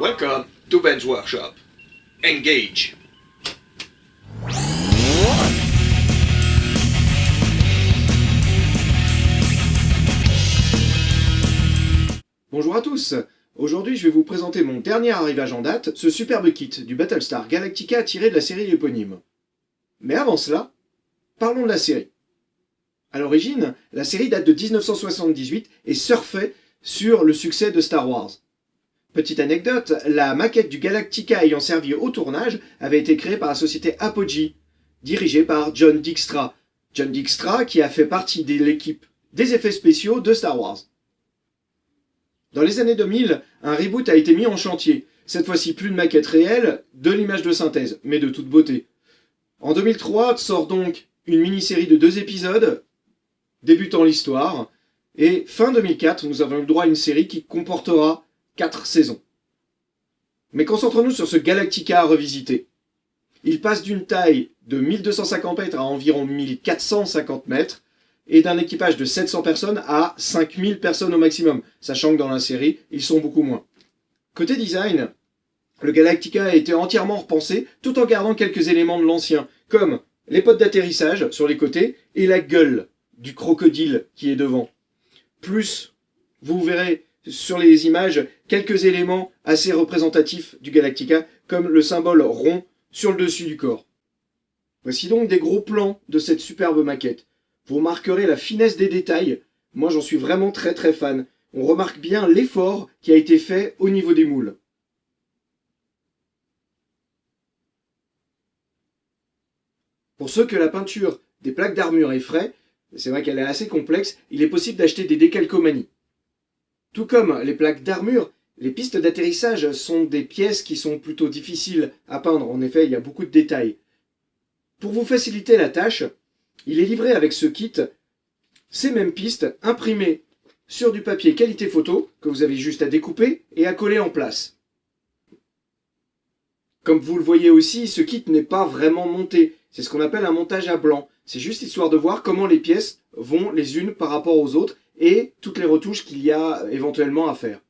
Welcome to Ben's Workshop. Engage. Bonjour à tous. Aujourd'hui, je vais vous présenter mon dernier arrivage en date, ce superbe kit du Battlestar Galactica tiré de la série éponyme. Mais avant cela, parlons de la série. À l'origine, la série date de 1978 et surfait sur le succès de Star Wars. Petite anecdote, la maquette du Galactica ayant servi au tournage avait été créée par la société Apogee, dirigée par John Dykstra. John Dykstra qui a fait partie de l'équipe des effets spéciaux de Star Wars. Dans les années 2000, un reboot a été mis en chantier. Cette fois-ci, plus de maquette réelle, de l'image de synthèse, mais de toute beauté. En 2003 sort donc une mini-série de 2 épisodes, débutant l'histoire, et fin 2004, nous avons eu le droit à une série qui comportera 4 saisons. Mais concentrons-nous sur ce Galactica à revisiter. Il passe d'une taille de 1250 mètres à environ 1450 mètres, et d'un équipage de 700 personnes à 5000 personnes au maximum, sachant que dans la série, ils sont beaucoup moins. Côté design, le Galactica a été entièrement repensé, tout en gardant quelques éléments de l'ancien, comme les pods d'atterrissage sur les côtés et la gueule du crocodile qui est devant. Plus, vous verrez sur les images quelques éléments assez représentatifs du Galactica, comme le symbole rond sur le dessus du corps. Voici donc des gros plans de cette superbe maquette. Vous remarquerez la finesse des détails. Moi, j'en suis vraiment très fan. On remarque bien l'effort qui a été fait au niveau des moules. Pour ceux que la peinture des plaques d'armure effraie, c'est vrai qu'elle est assez complexe, il est possible d'acheter des décalcomanies. Tout comme les plaques d'armure, les pistes d'atterrissage sont des pièces qui sont plutôt difficiles à peindre. En effet, il y a beaucoup de détails. Pour vous faciliter la tâche, il est livré avec ce kit, ces mêmes pistes imprimées sur du papier qualité photo que vous avez juste à découper et à coller en place. Comme vous le voyez aussi, ce kit n'est pas vraiment monté. C'est ce qu'on appelle un montage à blanc. C'est juste histoire de voir comment les pièces vont les unes par rapport aux autres et toutes les retouches qu'il y a éventuellement à faire.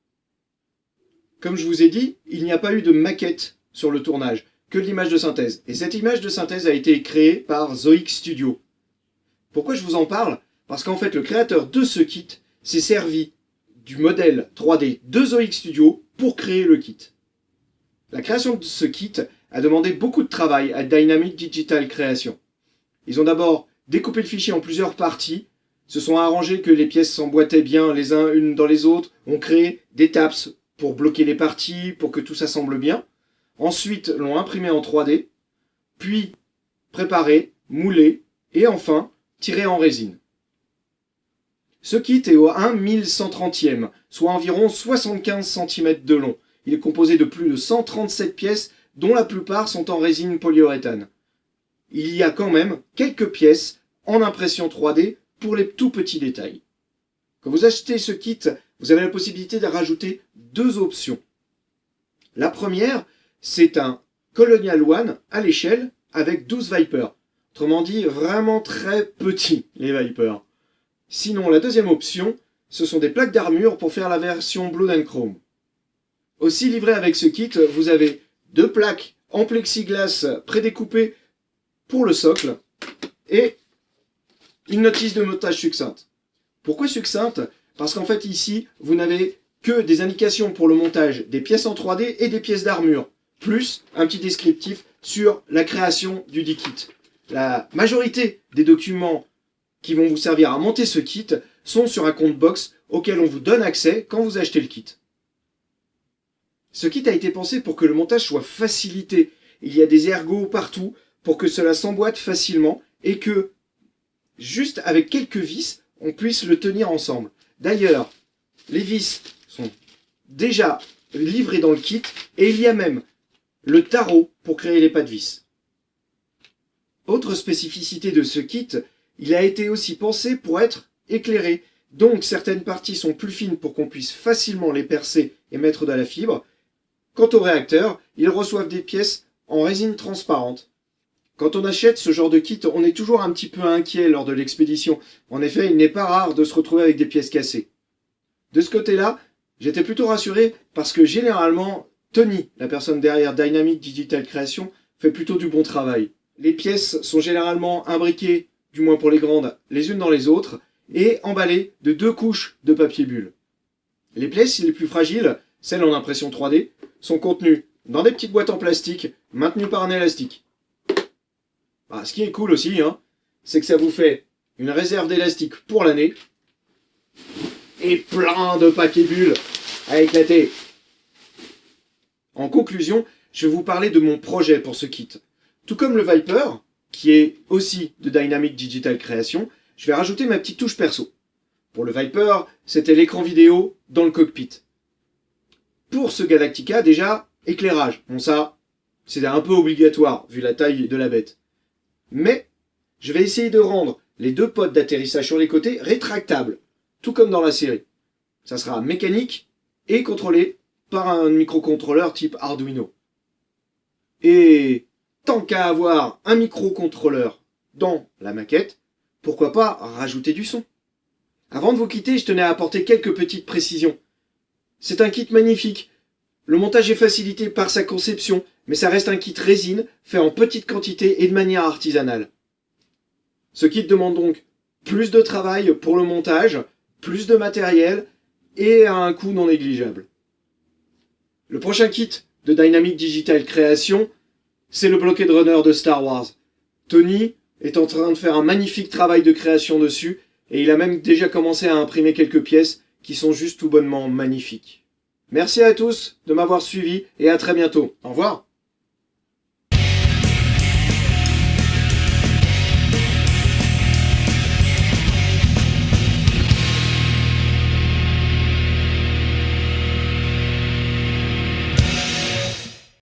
Comme je vous ai dit, il n'y a pas eu de maquette sur le tournage, que de l'image de synthèse. Et cette image de synthèse a été créée par Zoic Studio. Pourquoi je vous en parle? Parce qu'en fait, le créateur de ce kit s'est servi du modèle 3D de Zoic Studio pour créer le kit. La création de ce kit a demandé beaucoup de travail à Dynamic Digital Creation. Ils ont d'abord découpé le fichier en plusieurs parties, se sont arrangés que les pièces s'emboîtaient bien les uns une dans les autres, ont créé des tabs pour bloquer les parties, pour que tout s'assemble bien. Ensuite, l'ont imprimé en 3D, puis préparé, moulé, et enfin, tiré en résine. Ce kit est au 1/1130e, soit environ 75 cm de long. Il est composé de plus de 137 pièces, dont la plupart sont en résine polyuréthane. Il y a quand même quelques pièces en impression 3D pour les tout petits détails. Quand vous achetez ce kit, vous avez la possibilité de rajouter 2 options. La première, c'est un Colonial One à l'échelle avec 12 Vipers. Autrement dit, vraiment très petits, les Vipers. Sinon, la deuxième option, ce sont des plaques d'armure pour faire la version Blood and Chrome. Aussi livré avec ce kit, vous avez 2 plaques en plexiglas prédécoupées pour le socle et une notice de montage succincte. Pourquoi succincte? Parce qu'en fait ici, vous n'avez que des indications pour le montage des pièces en 3D et des pièces d'armure, plus un petit descriptif sur la création du dit kit. La majorité des documents qui vont vous servir à monter ce kit sont sur un compte box auquel on vous donne accès quand vous achetez le kit. Ce kit a été pensé pour que le montage soit facilité. Il y a des ergots partout pour que cela s'emboîte facilement et que, juste avec quelques vis, on puisse le tenir ensemble. D'ailleurs, les vis sont déjà livrées dans le kit et il y a même le tarot pour créer les pas de vis. Autre spécificité de ce kit, il a été aussi pensé pour être éclairé. Donc certaines parties sont plus fines pour qu'on puisse facilement les percer et mettre de la fibre. Quant au réacteur, ils reçoivent des pièces en résine transparente. Quand on achète ce genre de kit, on est toujours un petit peu inquiet lors de l'expédition. En effet, il n'est pas rare de se retrouver avec des pièces cassées. De ce côté-là, j'étais plutôt rassuré parce que généralement, Tony, la personne derrière Dynamic Digital Creation, fait plutôt du bon travail. Les pièces sont généralement imbriquées, du moins pour les grandes, les unes dans les autres, et emballées de 2 couches de papier bulle. Les pièces les plus fragiles, celles en impression 3D, sont contenues dans des petites boîtes en plastique maintenues par un élastique. Ce qui est cool aussi, c'est que ça vous fait une réserve d'élastique pour l'année et plein de papier bulle à éclater. En conclusion, je vais vous parler de mon projet pour ce kit. Tout comme le Viper, qui est aussi de Dynamic Digital Creation, je vais rajouter ma petite touche perso. Pour le Viper, c'était l'écran vidéo dans le cockpit. Pour ce Galactica, déjà, éclairage. Bon ça, c'est un peu obligatoire, vu la taille de la bête. Mais, je vais essayer de rendre les 2 pods d'atterrissage sur les côtés rétractables, tout comme dans la série. Ça sera mécanique et contrôlé par un microcontrôleur type Arduino. Et tant qu'à avoir un microcontrôleur dans la maquette, pourquoi pas rajouter du son? Avant de vous quitter, je tenais à apporter quelques petites précisions. C'est un kit magnifique. Le montage est facilité par sa conception, mais ça reste un kit résine fait en petite quantité et de manière artisanale. Ce kit demande donc plus de travail pour le montage, plus de matériel et à un coût non négligeable. Le prochain kit de Dynamic Digital Creation, c'est le Blockade Runner de Star Wars. Tony est en train de faire un magnifique travail de création dessus et il a même déjà commencé à imprimer quelques pièces qui sont juste tout bonnement magnifiques. Merci à tous de m'avoir suivi et à très bientôt. Au revoir.